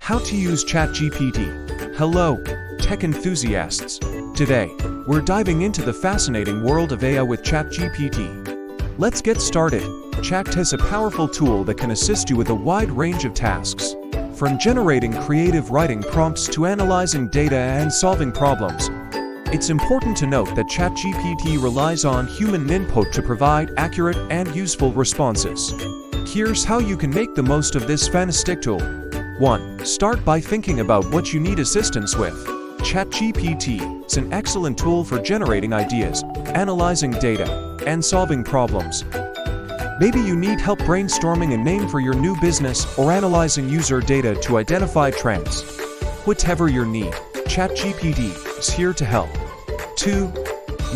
How to use ChatGPT. Hello, tech enthusiasts. Today, we're diving into the fascinating world of AI with ChatGPT. Let's get started. Chat is a powerful tool that can assist you with a wide range of tasks. From generating creative writing prompts to analyzing data and solving problems. It's important to note that ChatGPT relies on human input to provide accurate and useful responses. Here's how you can make the most of this fantastic tool. 1. Start by thinking about what you need assistance with. ChatGPT is an excellent tool for generating ideas, analyzing data, and solving problems. Maybe you need help brainstorming a name for your new business or analyzing user data to identify trends. Whatever your need, ChatGPT is here to help. 2.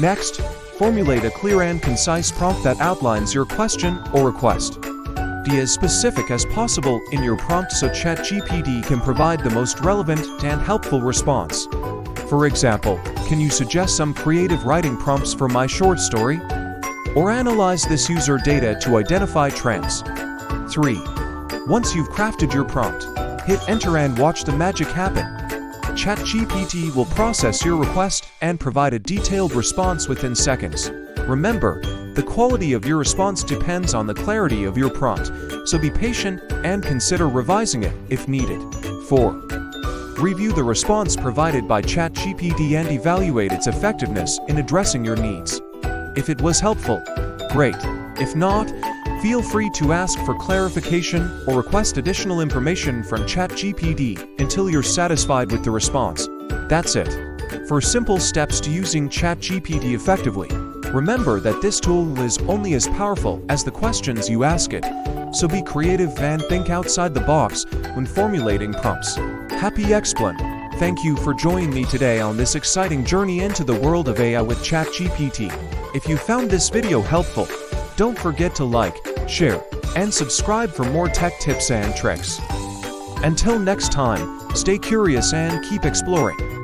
Next, formulate a clear and concise prompt that outlines your question or request. Be as specific as possible in your prompt so ChatGPT can provide the most relevant and helpful response. For example, can you suggest some creative writing prompts for my short story? Or analyze this user data to identify trends. 3. Once you've crafted your prompt, hit enter and watch the magic happen. ChatGPT will process your request and provide a detailed response within seconds. Remember, the quality of your response depends on the clarity of your prompt, so be patient and consider revising it if needed. 4. Review the response provided by ChatGPT and evaluate its effectiveness in addressing your needs. If it was helpful, great. If not, feel free to ask for clarification or request additional information from ChatGPT until you're satisfied with the response. That's it. For simple steps to using ChatGPT effectively, remember that this tool is only as powerful as the questions you ask it, so be creative and think outside the box when formulating prompts. Happy exploring! Thank you for joining me today on this exciting journey into the world of AI with ChatGPT. If you found this video helpful, don't forget to like, share, and subscribe for more tech tips and tricks. Until next time, stay curious and keep exploring.